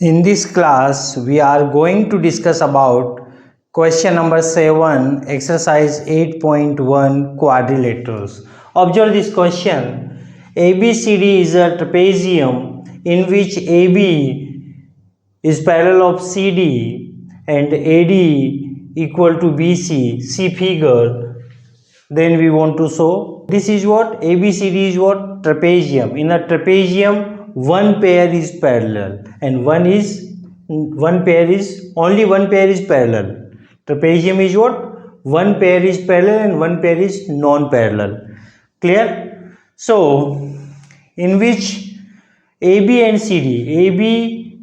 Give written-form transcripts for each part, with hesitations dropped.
In this class, we are going to discuss about question number 7, exercise 8.1 quadrilaterals. Observe this question. ABCD is a trapezium in which AB is parallel of CD and AD equal to BC. See figure. Then we want to show. This is what? ABCD is what? Trapezium. In a trapezium, one pair is parallel and only one pair is parallel. Trapezium is what? One pair is parallel and one pair is non-parallel. Clear? So, in which AB and CD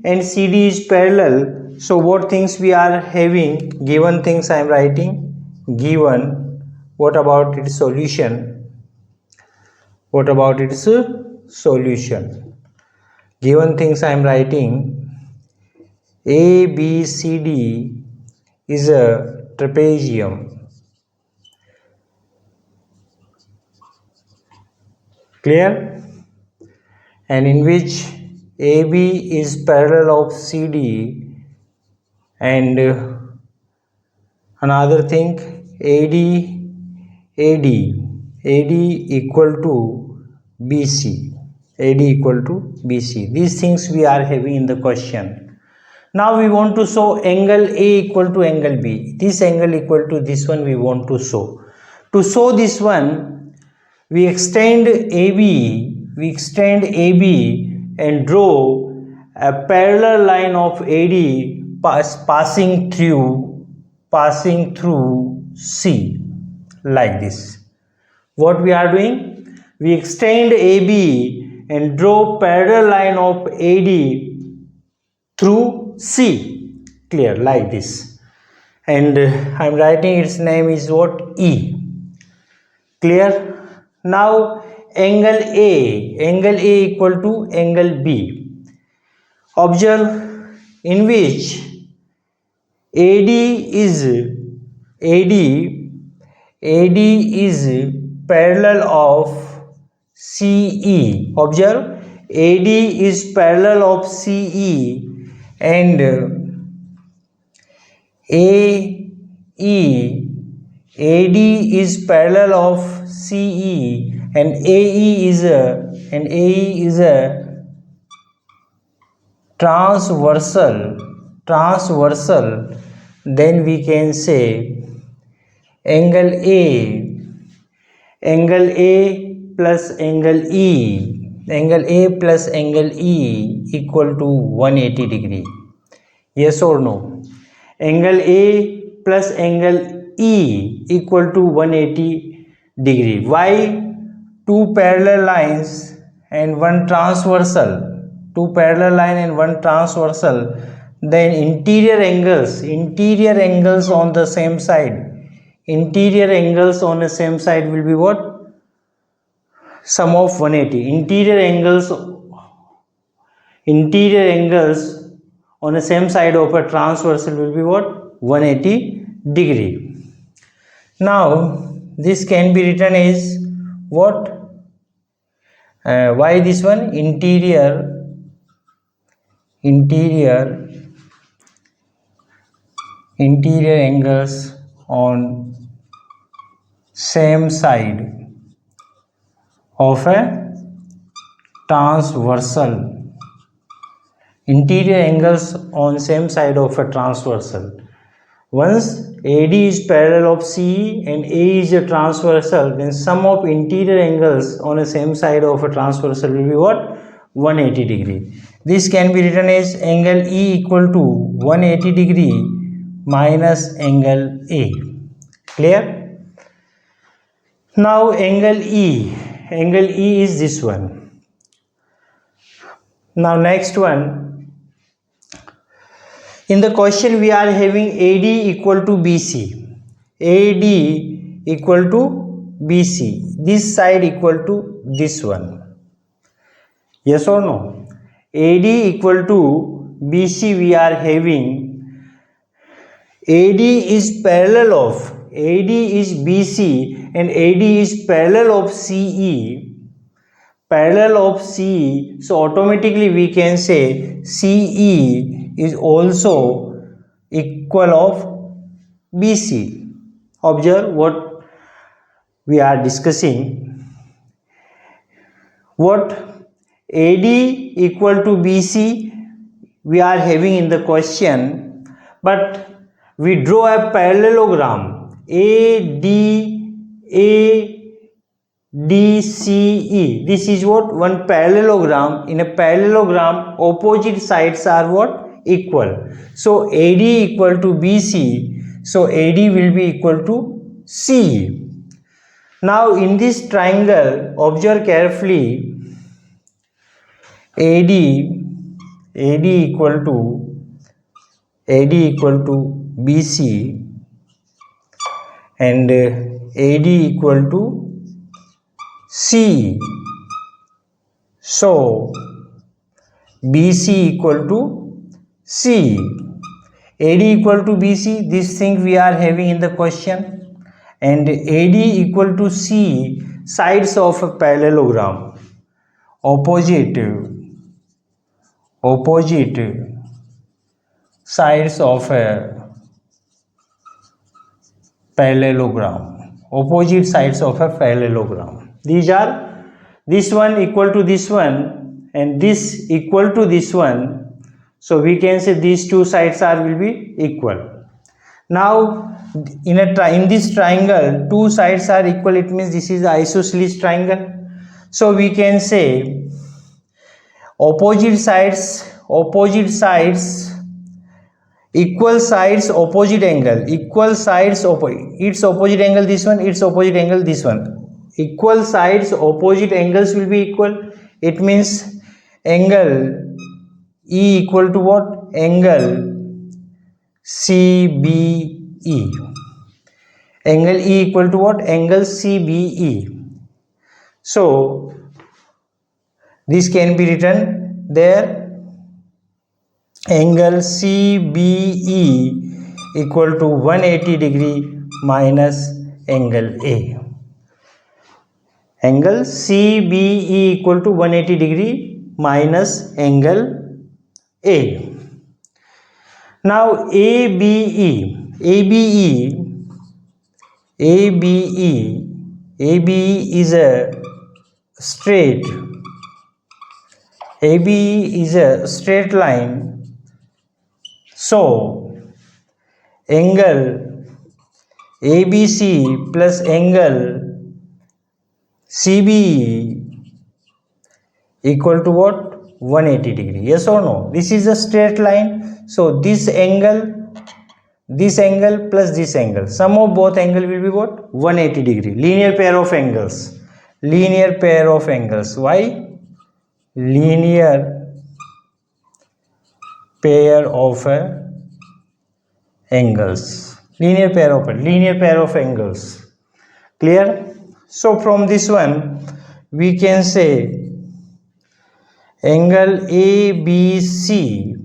is parallel. So, what things we are having? Given things I am writing. Given. What about its solution? What about its solution? Given things I am writing. ABCD is a trapezium. Clear? And in which AB is parallel of CD and another thing AD equal to BC. AD equal to BC. These things we are having in the question. Now we want to show angle A equal to angle B. This angle equal to this one we want to show. To show this one, we extend AB and draw a parallel line of AD passing through C like this. What we are doing? We extend AB and draw parallel line of AD through C. Clear? Like this. And I am writing its name is what? E. Clear? Now angle A equal to angle B. Observe in which AD is parallel of CE. Observe, AD is parallel of CE and AD is parallel of CE and AE is a transversal. Then we can say angle A plus angle E equal to 180 degree. Yes or no? Angle A plus angle E equal to 180 degree. Why? Two parallel lines and one transversal. Then interior angles on the same side. Interior angles on the same side will be what? Sum of 180. Interior angles on the same side of a transversal will be what? 180 degree. Now this can be written as what? Why this one? Interior angles on same side of a transversal. Interior angles on same side of a transversal. Once AD is parallel of CE and A is a transversal, then sum of interior angles on the same side of a transversal will be what? 180 degree. This can be written as angle E equal to 180 degree minus angle A. Clear? Now angle E is this one. Now next one. In the question we are having AD equal to BC. This side equal to this one. Yes or no? AD equal to BC we are having. AD is BC and AD is parallel of CE. parallel of CE, so automatically we can say CE is also equal of BC. Observe what we are discussing. What AD equal to BC we are having in the question, but we draw a parallelogram ADCE. This is what? One parallelogram. In a parallelogram, opposite sides are what? Equal. So AD equal to BC. So AD will be equal to CE. Now in this triangle, observe carefully. AD equal to BC and AD equal to C. So BC equal to C. AD equal to BC, this thing we are having in the question, and AD equal to C, sides of a parallelogram, opposite sides of a parallelogram, opposite sides of a parallelogram. These are, this one equal to this one and this equal to this one. So we can say these two sides will be equal. Now in this triangle, two sides are equal. It means this is the isosceles triangle. So we can say opposite sides, equal sides, opposite angle, equal sides, its opposite angle this one, its opposite angle this one. Equal sides, opposite angles will be equal. It means angle E equal to what? Angle CBE. Angle E equal to what? Angle CBE. So this can be written there. Angle CBE equal to 180 degree minus angle A. Angle CBE equal to 180 degree minus angle A. Now ABE is a straight. ABE is a straight line. So angle ABC plus angle CBE equal to what? 180 degree. Yes or no? This is a straight line. So this angle plus this angle, sum of both angle will be what? 180 degree. Linear pair of angles. Why? Linear pair of angles. Linear pair of angles. Clear? So from this one we can say angle ABC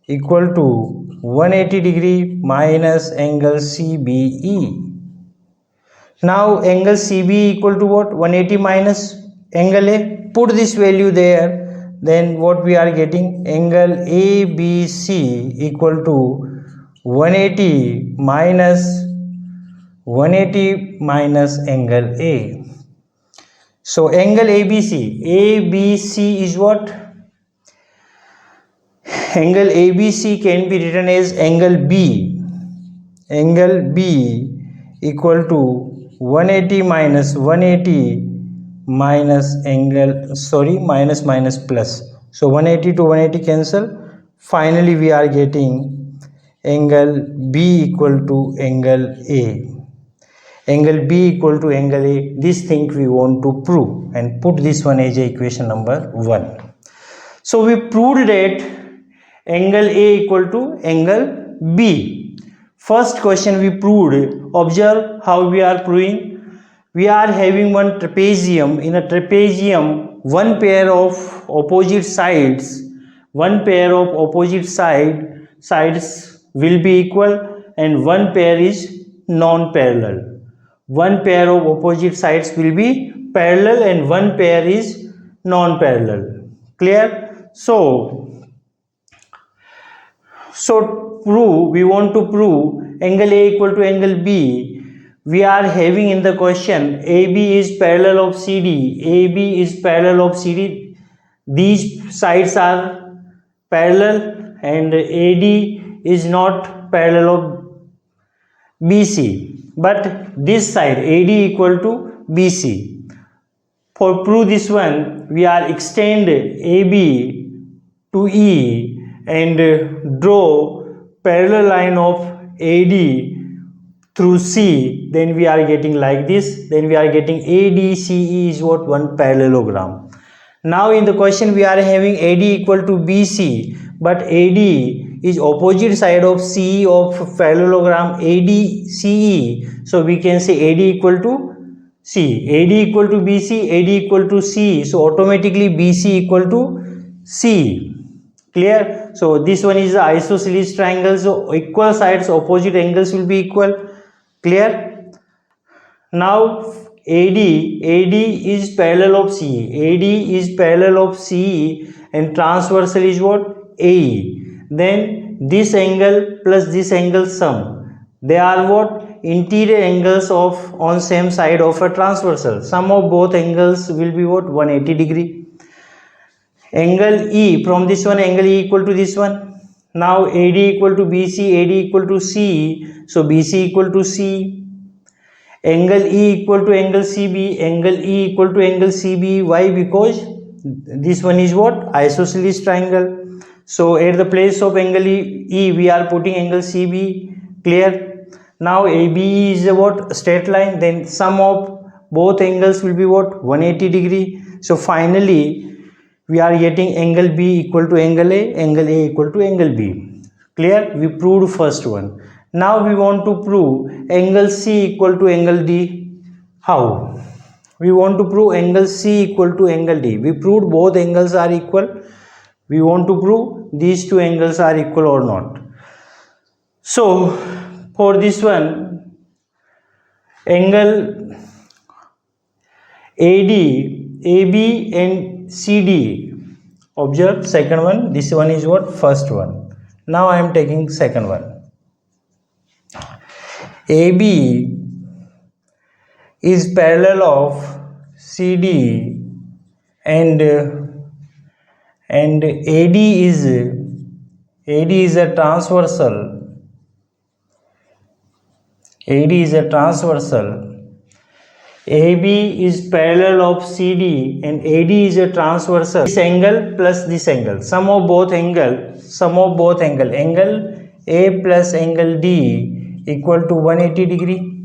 equal to 180 degree minus angle CBE. Now angle CBE equal to what? 180 minus angle A. Put this value there. Then what we are getting? Angle ABC equal to 180 minus angle A. So angle ABC is what? Angle ABC can be written as angle B. Angle B equal to 180 minus angle, minus plus. So 180 to 180 cancel. Finally we are getting angle B equal to angle A. Angle B equal to angle A. This thing we want to prove and put this one as equation number 1. So we proved that angle A equal to angle B. First question we proved. Observe how we are proving. We are having one trapezium. In a trapezium, one pair of opposite sides will be equal and one pair is non-parallel. One pair of opposite sides will be parallel and one pair is non-parallel. Clear? So we want to prove angle A equal to angle B. We are having in the question AB is parallel of CD. AB is parallel of CD. These sides are parallel and AD is not parallel of BC. But this side AD equal to BC. For prove this one, we are extend AB to E and draw parallel line of AD through C. Then we are getting like this. Then we are getting ADCE is what? One parallelogram. Now in the question we are having AD equal to BC, but AD is opposite side of CE of parallelogram ADCE. So we can say AD equal to C. AD equal to BC, AD equal to C. So automatically BC equal to C. Clear? So this one is the isosceles triangle. So equal sides, opposite angles will be equal. Clear? Now AD is parallel of CE. AD is parallel of CE and transversal is what? AE. Then this angle plus this angle sum. They are what? Interior angles of on same side of a transversal. Sum of both angles will be what? 180 degree. Angle E, from this one angle E equal to this one. Now AD equal to BC, AD equal to CE. So BC equal to C. Angle E equal to angle CB, angle E equal to angle CB. Why? Because this one is what? Isosceles triangle. So at the place of angle E we are putting angle CB. Clear? Now ABE is what? Straight line. Then sum of both angles will be what? 180 degree. So finally we are getting angle B equal to angle A equal to angle B. Clear? We proved first one. Now we want to prove angle C equal to angle D. How? We want to prove angle C equal to angle D. We proved both angles are equal. We want to prove these two angles are equal or not. So for this one, angle AD, AB and CD. Observe second one. This one is what? First one. Now I am taking second one. AB is parallel of CD and AD is a transversal. AD is a transversal. AB is parallel of CD and AD is a transversal. This angle plus this angle, sum of both angle, angle A plus angle D equal to 180 degree.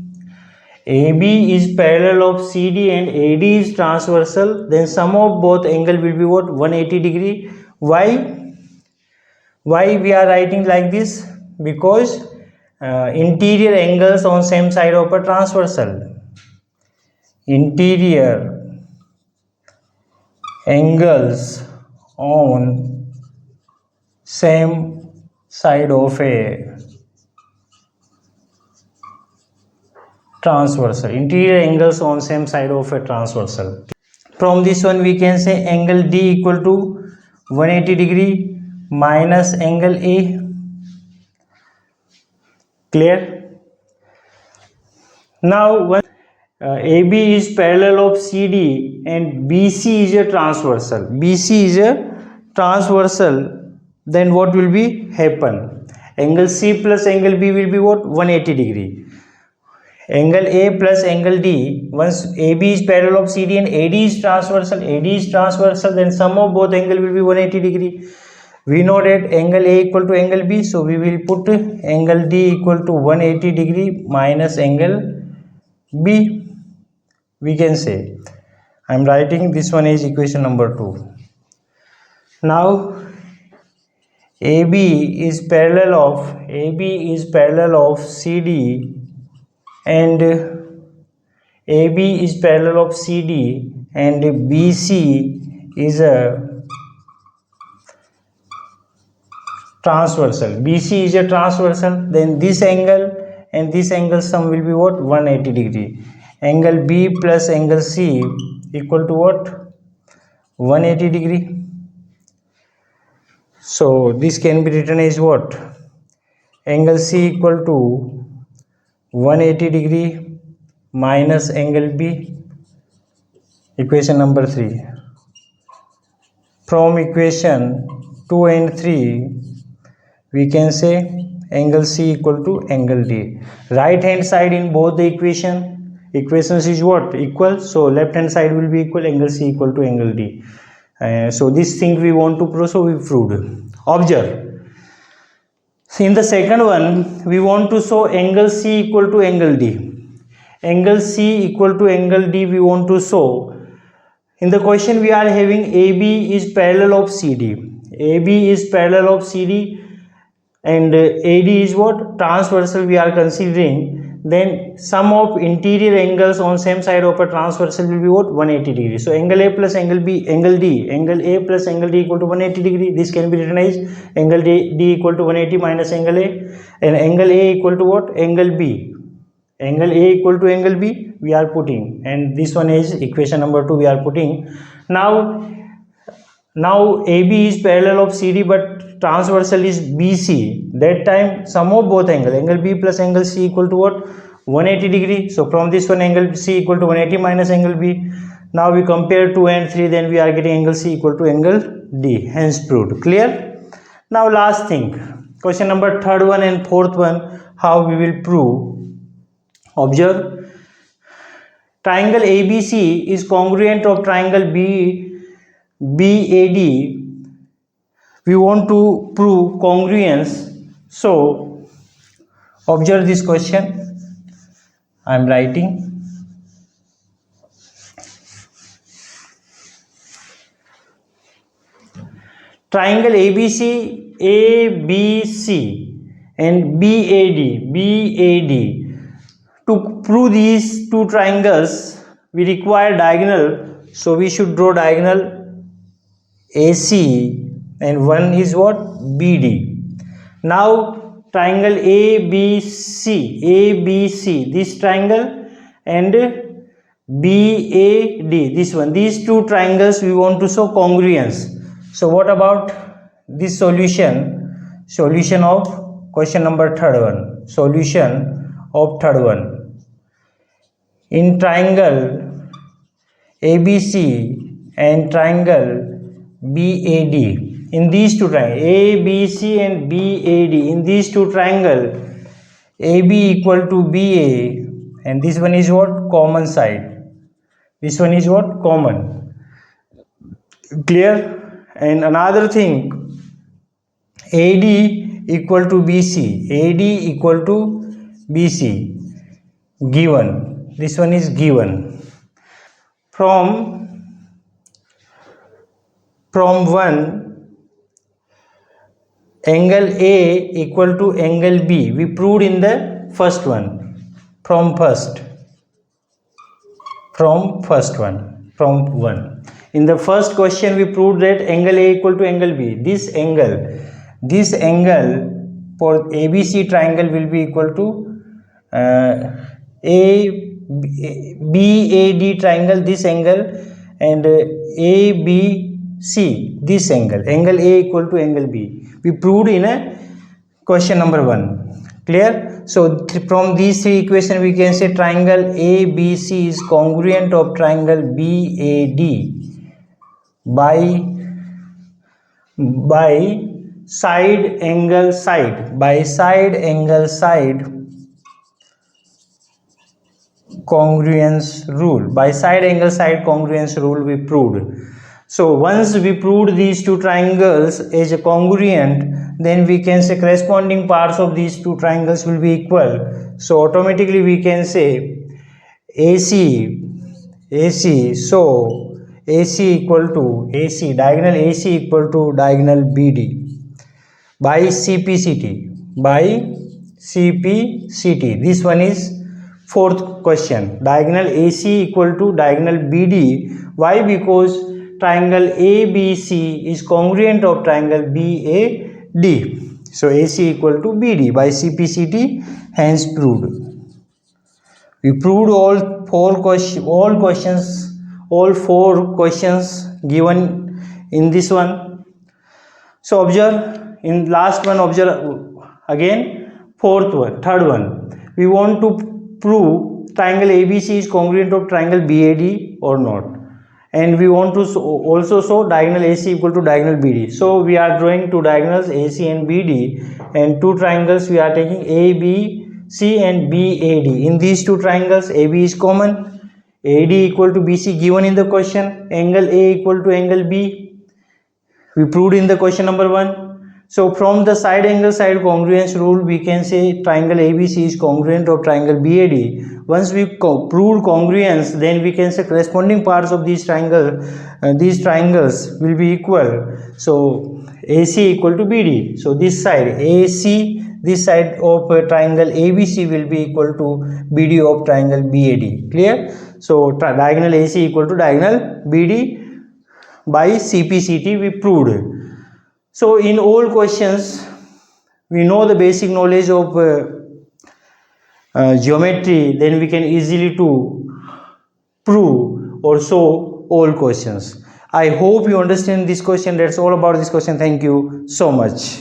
AB is parallel of CD and AD is transversal. Then sum of both angle will be what? 180 degree. Why we are writing like this? Because interior angles on same side of a transversal. Interior angles on same side of a transversal. Interior angles on same side of a transversal. From this one we can say angle D equal to 180 degree minus angle A. Clear? Now when AB is parallel of CD and BC is a transversal. BC is a transversal. Then what will be happen? Angle C plus angle B will be what? 180 degree. Angle A plus angle D, once AB is parallel of CD and AD is transversal, then sum of both angle will be 180 degree. We know that angle A equal to angle B, so we will put angle D equal to 180 degree minus angle B. We can say, I am writing this one is equation number 2. Now AB is parallel of CD and AB is parallel of CD and BC is a transversal. BC is a transversal. Then this angle and this angle sum will be what? 180 degree. Angle B plus angle C equal to what? 180 degree. So this can be written as what? Angle C equal to 180 degree minus angle B. Equation number 3. From equation 2 and 3 we can say angle C equal to angle D. Right hand side in both the equations is what? Equal. So left hand side will be equal, angle C equal to angle D. So this thing we want to prove, so we proved. Observe. In the second one we want to show angle C equal to angle D. Angle C equal to angle D we want to show. In the question we are having AB is parallel of CD. AB is parallel of CD and AD is what? Transversal we are considering. Then sum of interior angles on same side of a transversal will be what? 180 degree. So angle A plus angle B, angle D, angle A plus angle D equal to 180 degree. This can be written as angle D equal to 180 minus angle A, and angle A equal to what? Angle B. Angle A equal to angle B we are putting, and this one is equation number 2 we are putting. Now AB is parallel of CD but transversal is BC. That time sum of both angle B plus angle C equal to what? 180 degree. So from this one angle C equal to 180 minus angle B. Now we compare 2 and 3, then we are getting angle C equal to angle D. Hence proved. Clear? Now last thing, question number 3rd one and 4th one, how we will prove. Observe. Triangle ABC is congruent of triangle BAD. We want to prove congruence. So observe this question. I am writing. Triangle ABC and BAD. To prove these two triangles we require diagonal, so we should draw diagonal AC and one is what? BD. Now triangle ABC, this triangle, and BAD, this one, these two triangles we want to show congruence. So what about this solution of question number 3rd one? Solution of 3rd one. In triangle ABC and triangle BAD, in these two triangles ABC and BAD, in these two triangles AB equal to BA, and this one is what? Common side. This one is what? Common. Clear? And another thing, AD equal to BC, AD equal to BC, given. This one is given. From one, angle A equal to angle B we proved in the first one. From one. In the first question we proved that angle A equal to angle B. This angle for ABC triangle will be equal to BAD triangle, this angle, and ABC, this angle A equal to angle B. We proved in a question number 1. Clear? So from these three equations we can say triangle ABC is congruent of triangle BAD by side angle side congruence rule. By side angle side congruence rule we proved. So once we proved these two triangles as a congruent, then we can say corresponding parts of these two triangles will be equal. So automatically we can say AC, so AC equal to diagonal AC equal to diagonal BD by CPCT. This one is 4th question. Diagonal AC equal to diagonal BD. Why? Because triangle ABC is congruent of triangle BAD. So AC equal to BD by CPCT, hence proved. We proved all 4 questions given in this one. So observe in last one, observe again third one. We want to prove triangle ABC is congruent of triangle BAD or not, and we want to also show diagonal AC equal to diagonal BD. So we are drawing two diagonals AC and BD, and two triangles we are taking ABC and BAD. In these two triangles, AB is common, AD equal to BC given in the question, angle A equal to angle B. We proved in the question number 1. So from the side angle side congruence rule, we can say triangle ABC is congruent of triangle BAD. Once we proved congruence, then we can say corresponding parts of these triangles will be equal. So AC equal to BD. So this side AC, this side of triangle ABC will be equal to BD of triangle BAD. Clear? So diagonal AC equal to diagonal BD by CPCT we proved. So in all questions, we know the basic knowledge of geometry, then we can easily to prove or show all questions. I hope you understand this question. That's all about this question. Thank you so much.